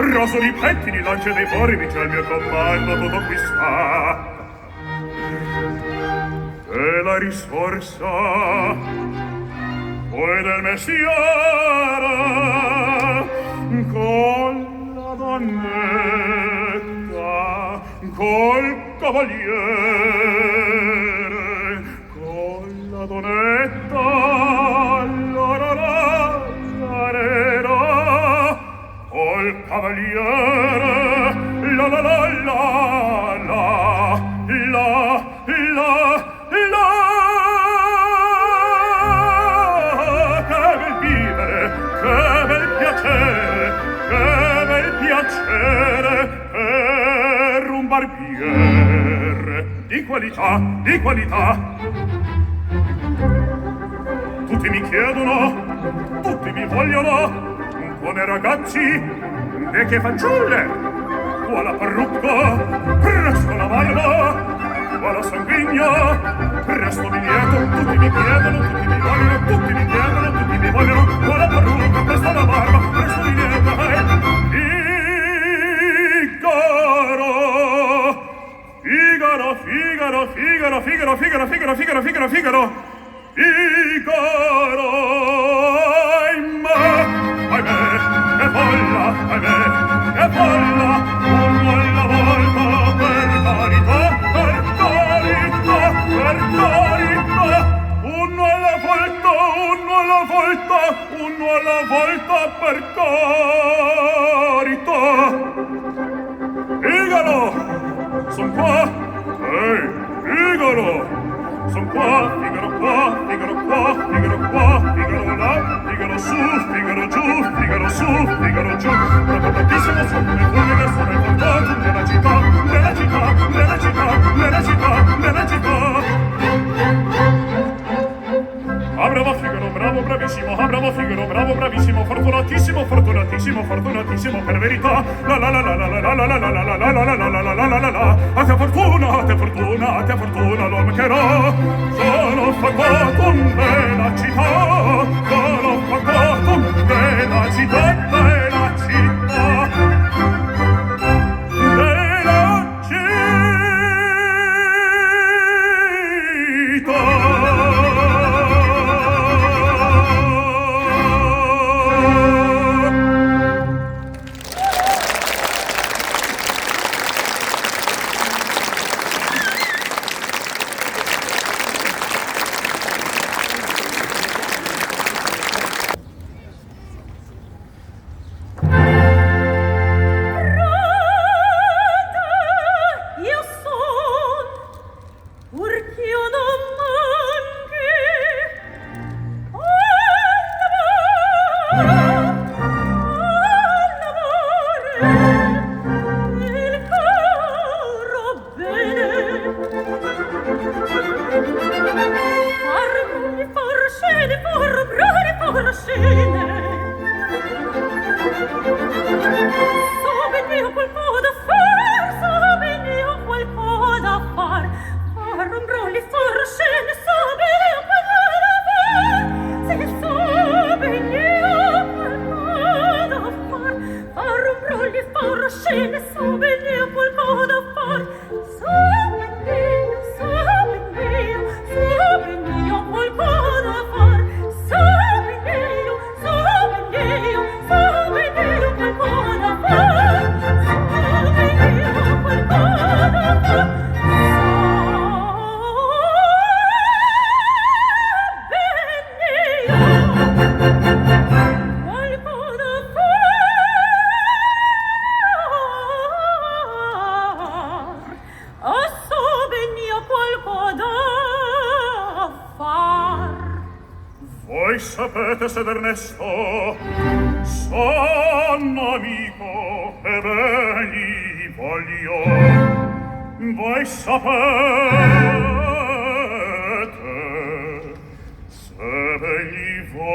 Roso ripetti di lancia dei forbici al mio comando tutto qui sta. e la risorsa poi del mestiere con la donnetta, col cavaliere, con la donnetta, col cavaliere, la la la la la la la la. Che bel vivere, che bel piacere, che bel piacere per un barbiere di qualità, di qualità. Tutti mi chiedono, tutti mi vogliono, come ragazzi, e che fanciulle, qua la parrucca, presto la barba, qua la sanguigna, presto mi lieto, tutti mi chiedono, tutti mi vogliono, tutti mi chiedono, tutti mi vogliono, qua la parrucca, presto la barba, presto mi lieto, Figaro, Figaro, Figaro, Figaro, Figaro, Figaro, Figaro, Figaro, Figaro, Figaro, ahimè, che folla, ahimè, che folla, uno alla volta, per carità, per carità, per carità, uno alla volta, uno alla volta, uno alla volta, per carità. Figaro, son qua, ehi, Figaro, son qua, Figaro qua, Figaro qua, Figaro qua, Figaro là, Figaro su, Figaro giù, Figaro su, Figaro giù, proprio sono le fulghe, sono i fantaggi della città, della città, della città, della città, della città. Ah, bravo Figaro, bravo, bravissimo, ah, bravo Figaro, bravo, bravissimo, fortunatissimo, fortunatissimo, fortunatissimo, per verità, la la la la la la la la la la la la la la la la la la la, a te fortuna, a te fortuna, a te fortuna, lo mancherò, sono facotum della città, sono facotum della città, della città, della città. Sed Ernesto son amico e beni voglio, voi sapete se beni voglio.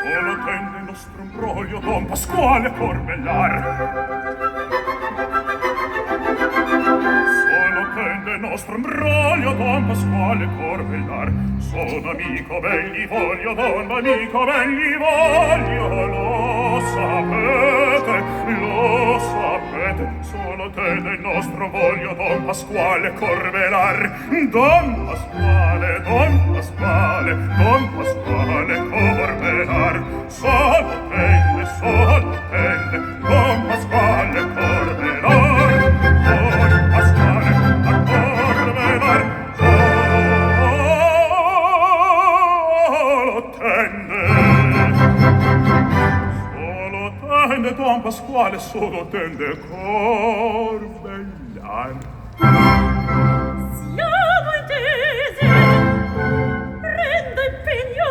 Solo tende il nostro imbroglio Don Pasquale Corbellar, solo tende attende nostro imbroglio Don Pasquale Corvellar. Sono amico ben gli voglio, don amico ben gli voglio, lo sapete, solo te del nostro voglio Don Pasquale Corvellar. Don Pasquale Corvellar, solo tende, Don Pasquale Corvellar, Don Pasquale Corvellar, solo tende, Don Pasquale, solo tende Corvellar. Siamo intesi, prendo impegno.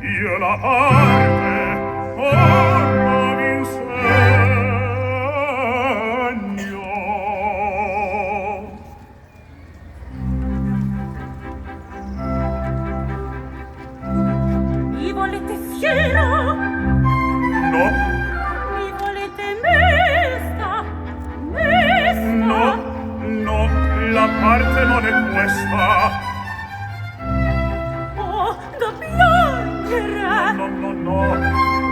Io la parte ora v'insegno. Mi volete fiero? No. Mi volete mesta? No, la parte non è questa. Oh, da piangere! No.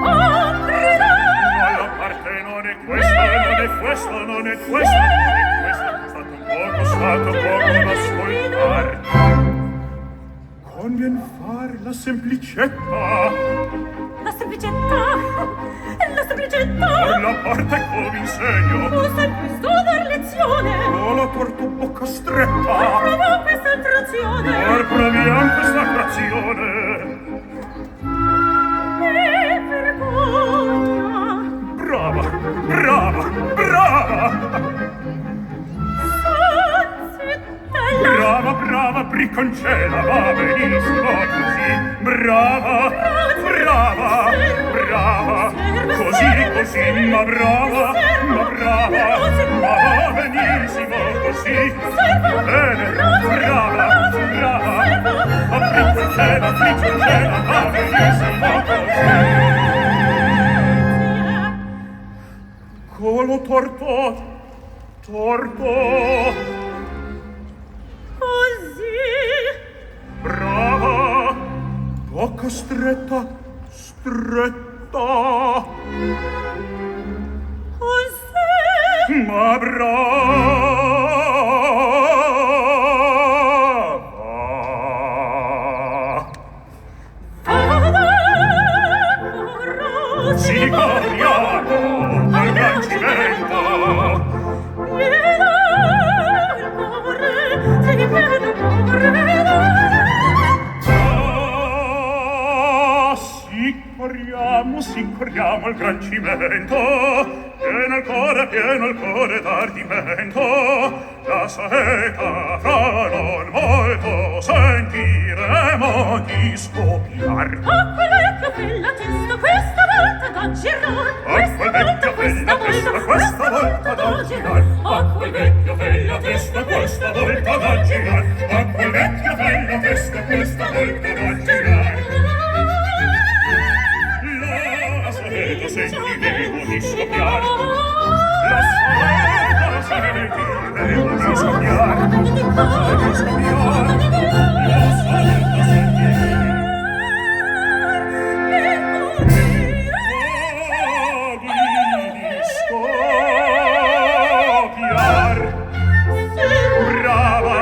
Oh, grido! No, la parte non è questa, non è questa. Stato poco da ascoltar. Convien far la semplicetta. La semplicetta! La parte come insegno. Tu sempre sto dar lezione! La porto bocca stretta. Provo questa infrazione! Proviamo questa frazione. Vergogna! Brava. Zittella! Brava, bricconcella, va benissimo così. Brava, così, ma brava, ma va benissimo così. Bene, brava, bricconcella, va benissimo così. Colo torto. Così! Brava, bocca stretta. Così! Ma brava. Si corriamo al Gangivento. Si corriamo al gran cimento, pieno il cuore d'ardimento, la saeta fra non molto sentiremo di scoppiar. A quel vecchio quella testa questa volta da girar, questa volta da girar, a quel vecchio quella testa questa volta da girar, a quel vecchio quella testa questa volta da girar. Sentiremo di scoppiar. La saeta sentiremo di scoppiar. Brava,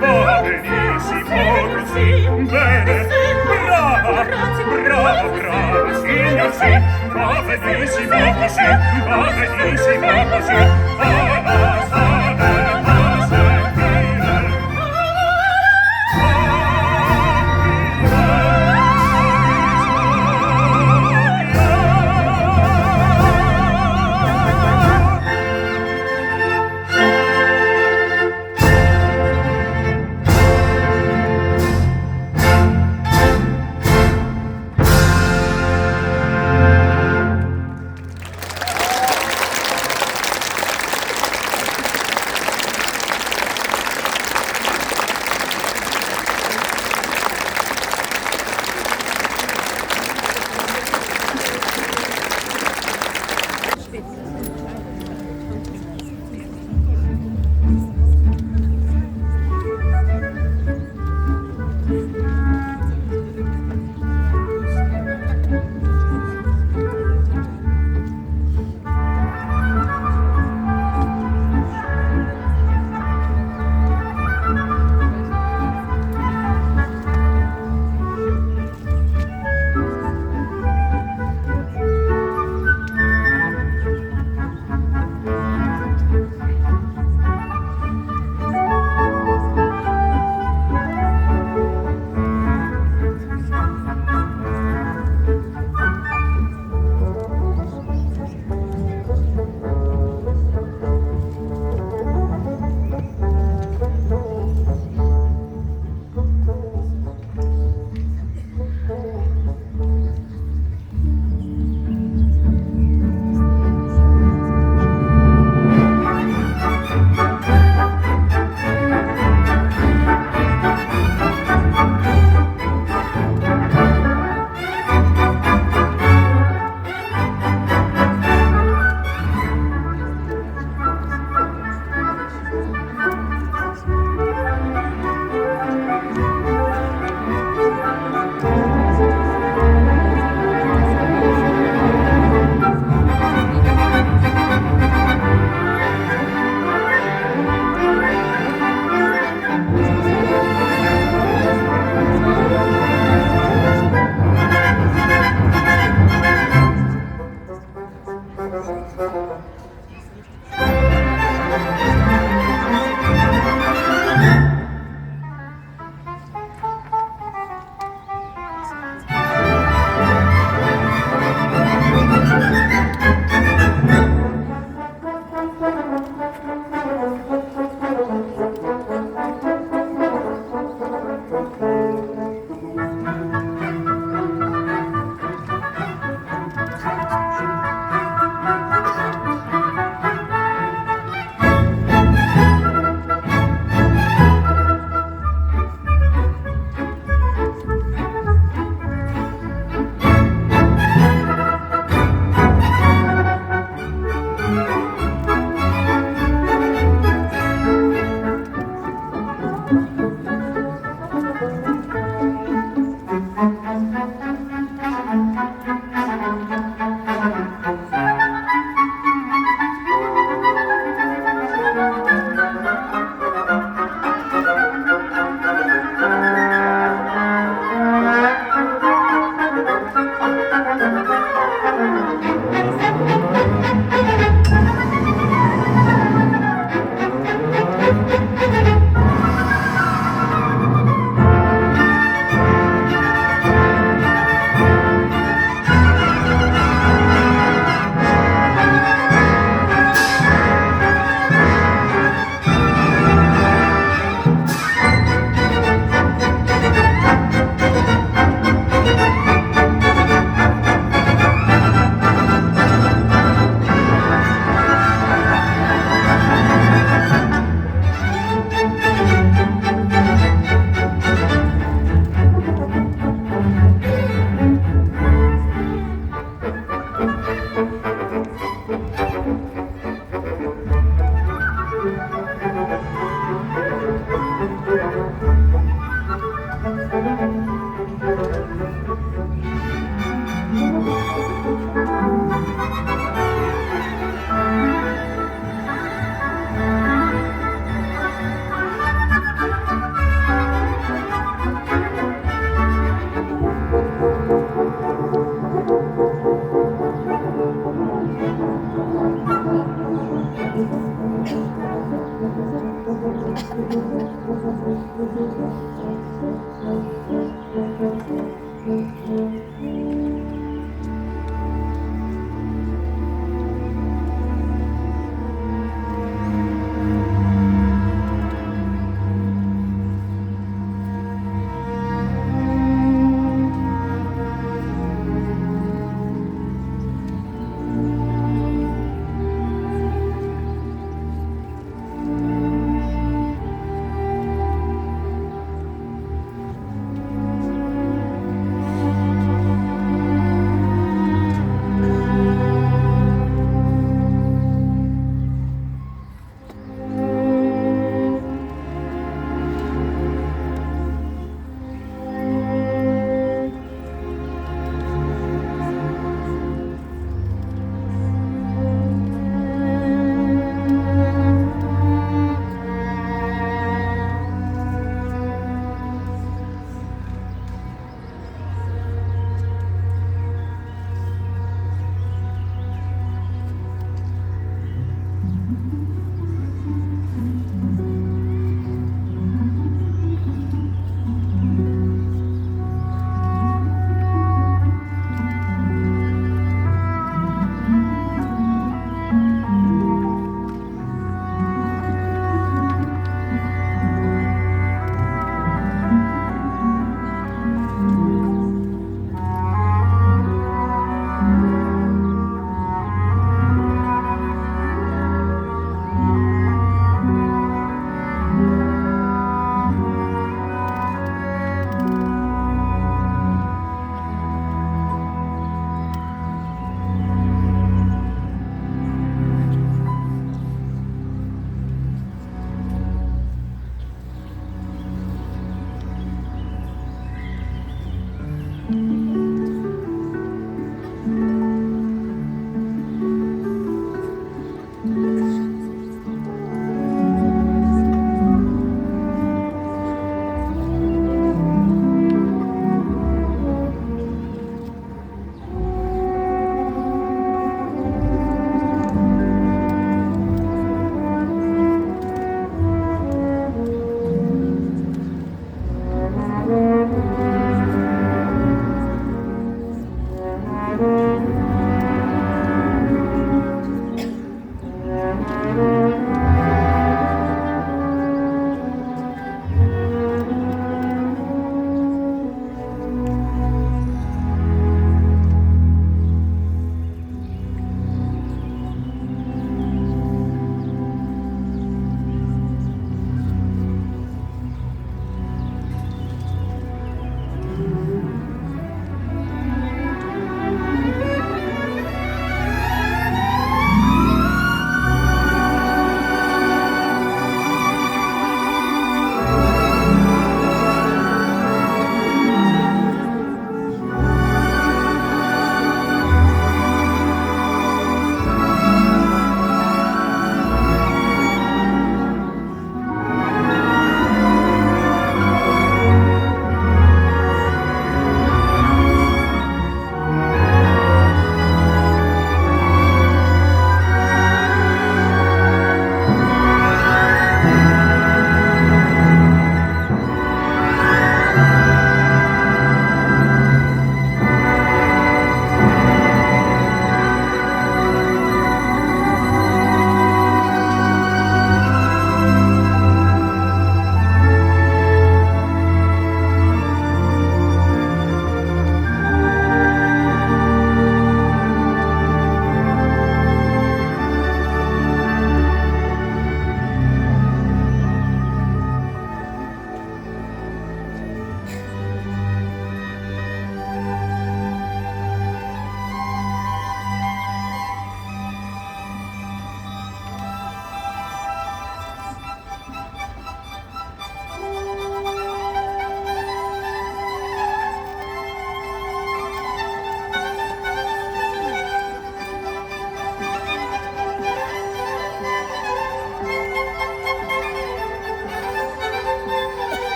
va benissimo così. Bene, brava, signor sì. Va benissimo così.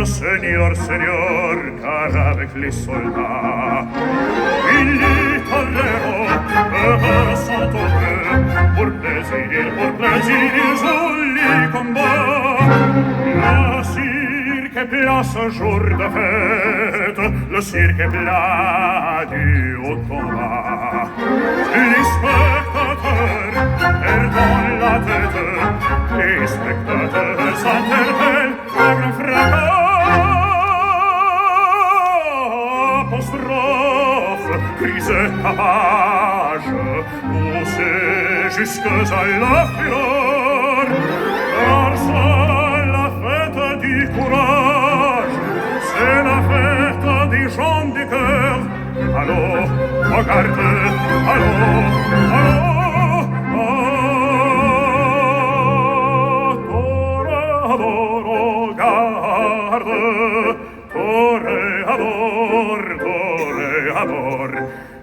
Seigneur, Seigneur, car avec les soldats, il y tollèrent sont heureux, pour plaisir, ils jouent les combats. Le cirque est plat ce jour de fête, le cirque est plat du haut combat. Les spectateurs perdent la tête, les spectateurs s'interpellent à grand fracas. Apostrophe, crise tapage, poussé jusque à la fureur, car c'est la fête du courage, c'est la fête des gens du cœur. Allô, regarde, allô,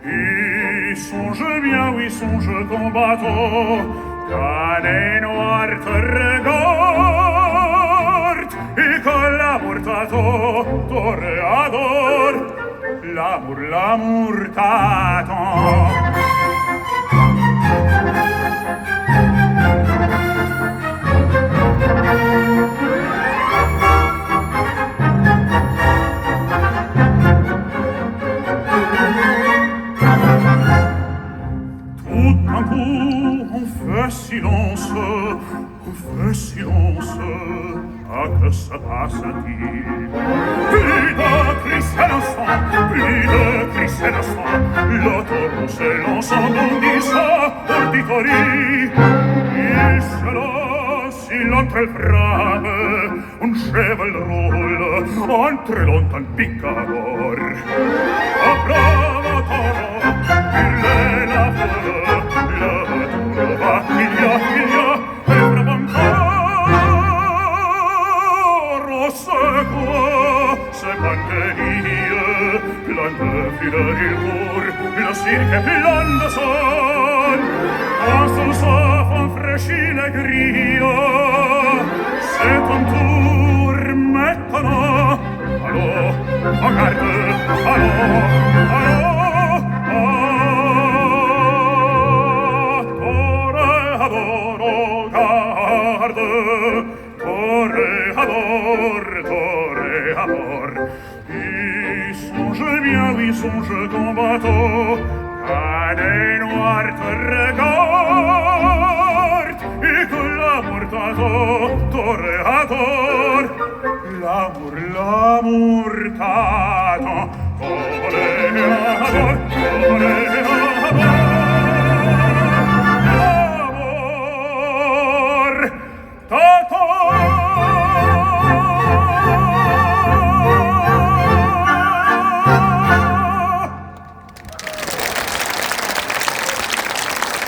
et songe bien, oui, songe ton bateau, quand les noirs te regardent, et que l'amour t'adore, l'amour t'attend. On fait silence, à que se passe-t-il? Plus de cris et d'instant, plus de cris et d'instant, l'autoroute se lance en bondissant auditorie. Il se lance, il entre le frappe, un cheval roule, entre l'ontan picador. A bravo toro, il la vola, le va, il y a, et frappe encore, c'est quoi, c'est pantelie, plein de fleurs il court, le cirque est plein de son, quand son soif enfraîchit les grilles, c'est ton tour maintenant, allô, regarde, allô, et songe bien, oui, songe ton bateau, quand les noirs te regardent, et que l'amour t'adore, l'amour t'attend, toréador, l'amour t'attend.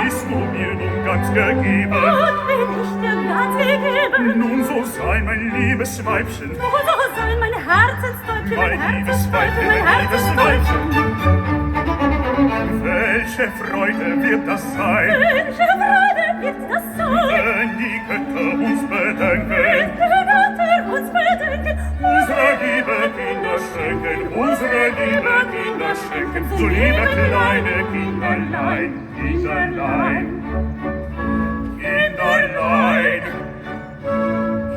Bist du mir nun ganz gegeben? Und bin ich dir ganz gegeben? Nun so sei mein liebes Weibchen. Nun so sei mein Herzensdeutchen, Mein liebes Weibchen, mein Herzensdeutchen. Welche Freude wird das sein? Welche Freude wird das sein? Wenn die Götter uns bedenken, Wenn die Götter uns bedenken, unsere liebe Kinder schenken, unsere liebe Kinder schenken, so liebe kleine Kinderlein, Kinderlein, Kinderlein,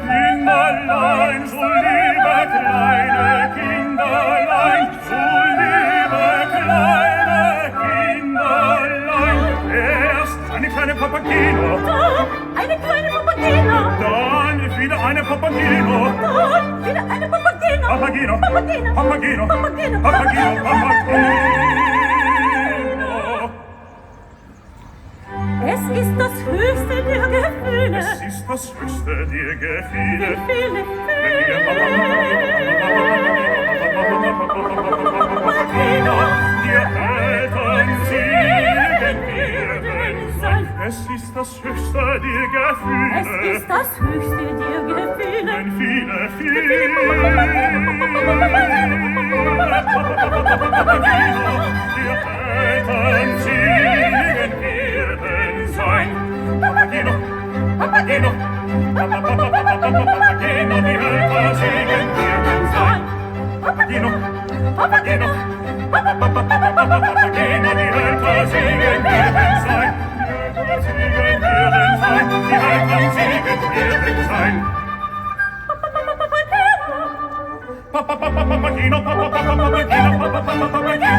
Kinderlein, so liebe kleine Kinderlein, so liebe kleine Kinderlein. Erst eine kleine Papageno, dann eine kleine Papageno, dann wieder eine Papageno, dann wieder eine Papageno, Papageno, Papageno, Papageno, Papageno, Papageno, Papageno. Es ist das höchste der Gefühle. Es ist das höchste der Gefühle. Gefühle, Papageno, wir Eltern siegen werden sein. Es ist das höchste der Gefühle. Es ist das höchste der Gefühle. Denn viele, viele Papageno, wir Eltern siegen werden sein. Papageno, Papageno, Papageno, die Eltern siegen werden sein. Papageno, Papageno, Papageno, die Eltern siegen werden sein. Die Eltern siegen werden sein. Die Eltern siegen werden sein. Papageno, Papageno, Papageno, Papageno.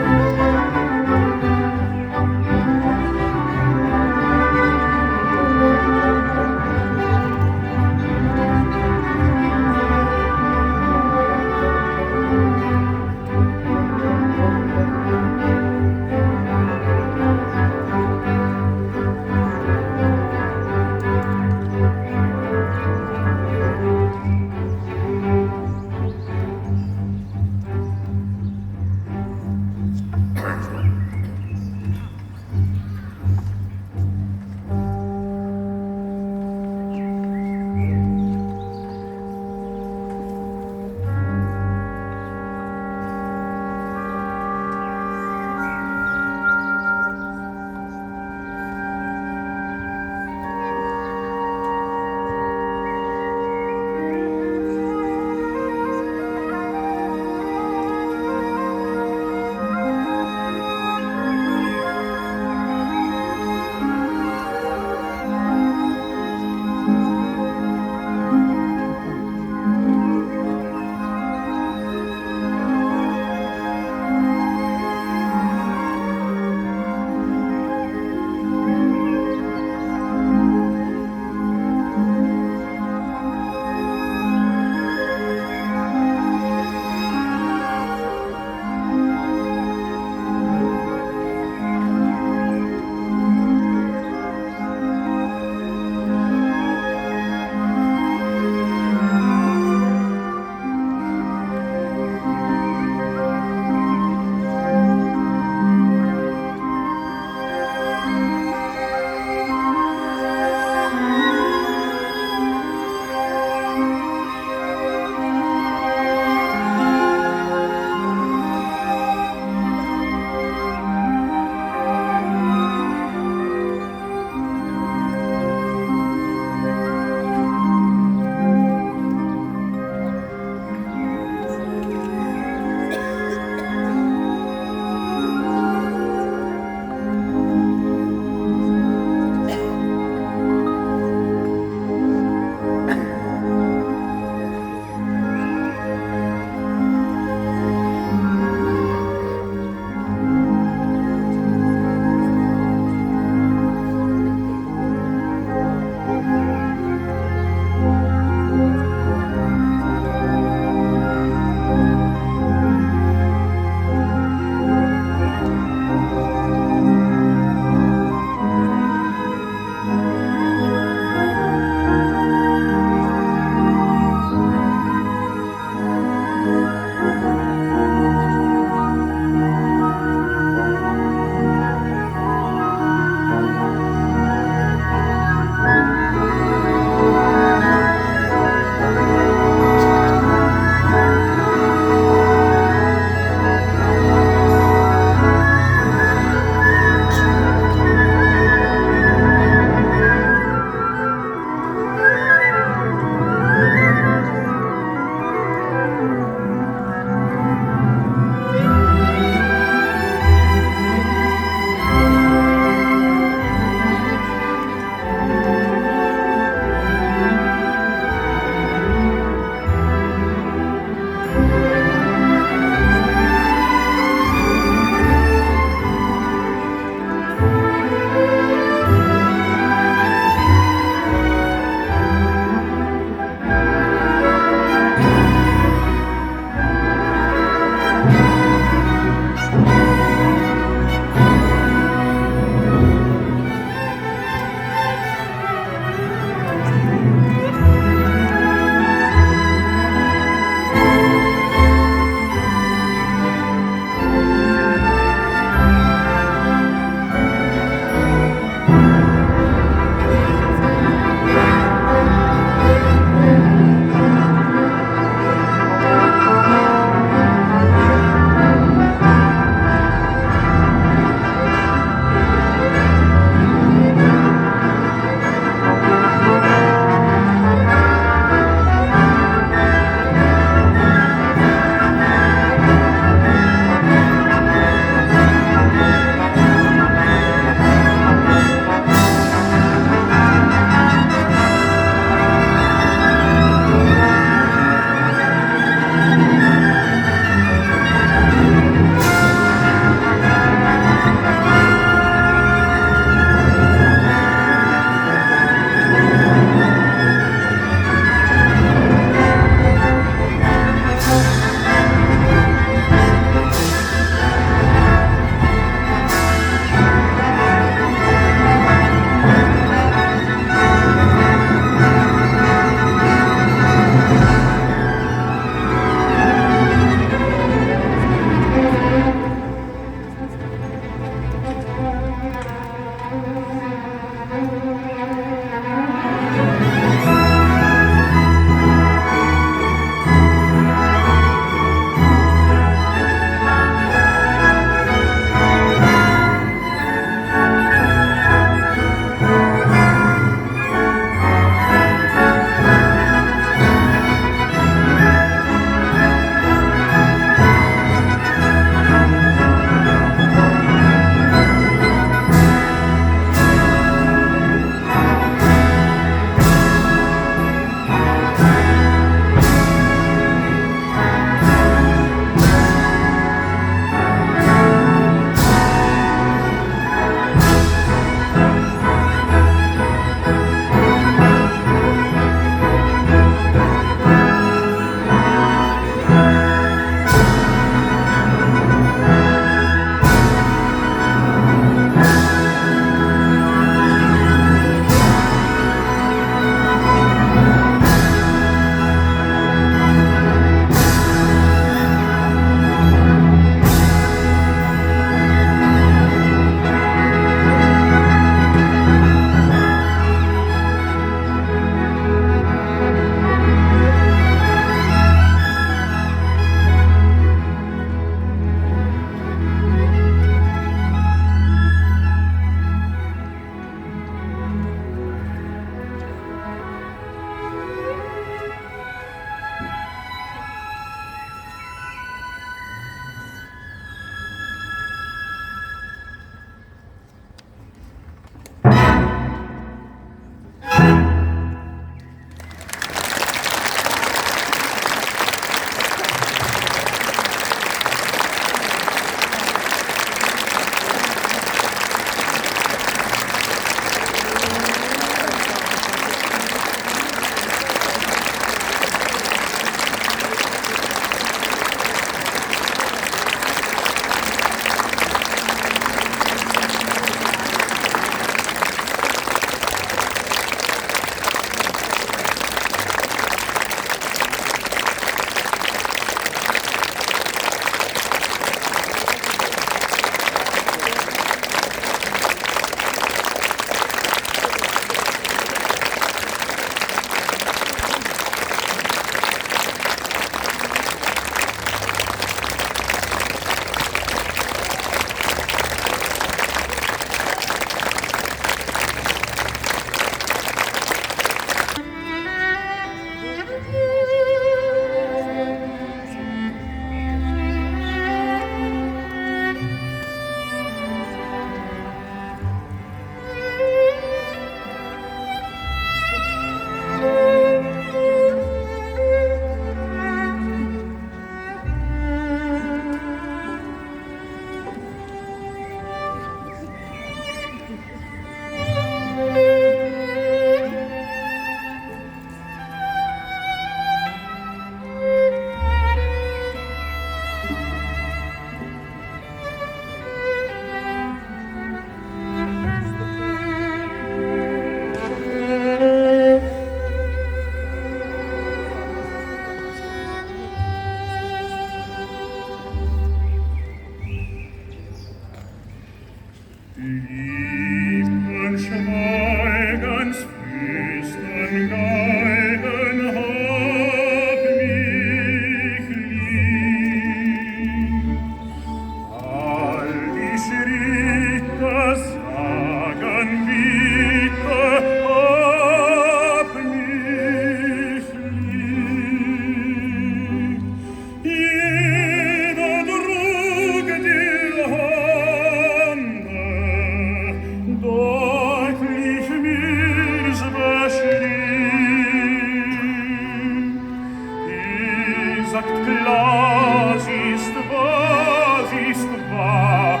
sagt Glas ist was ist wahr,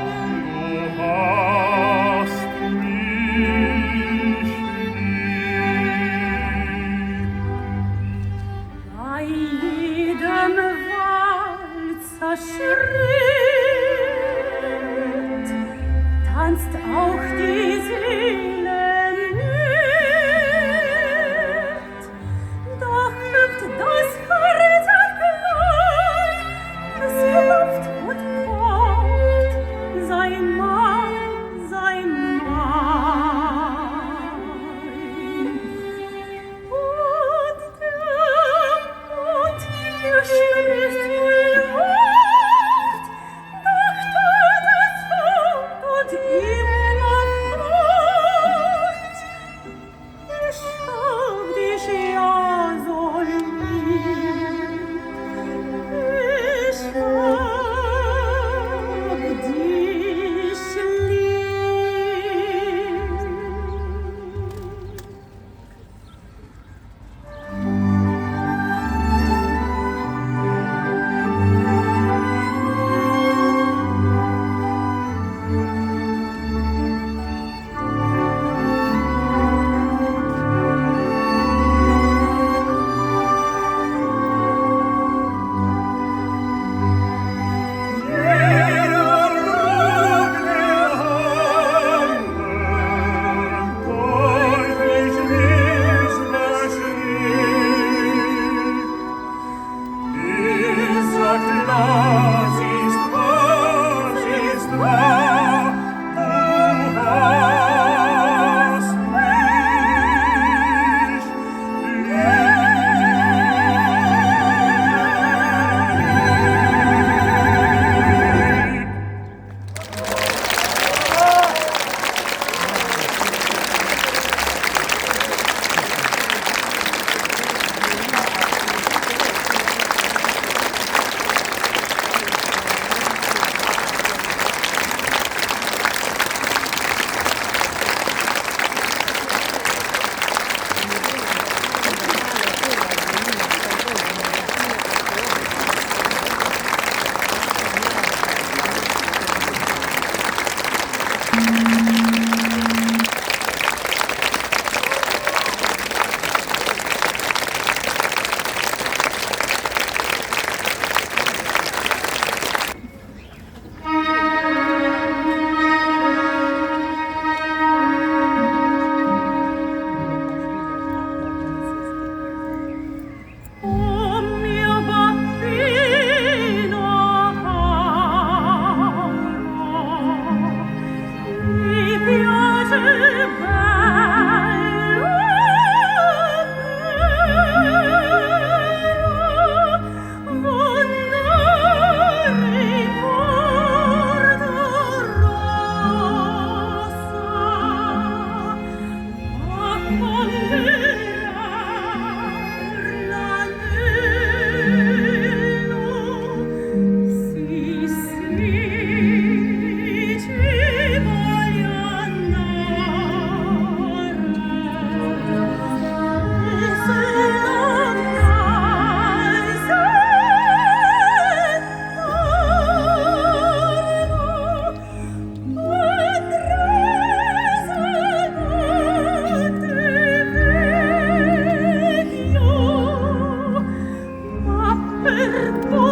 du hast mich lieb. Bei jedem Walzerschritt tanzt auch die Seele mit, doch hüpft das Herz erklärt, es klopft und pocht, sein Mann, sein Mann. Und der Mond, der spricht kein Wort, doch tut es fort und immer fort. Ich hab dich ja so lieb, ich hab dich lieb. Per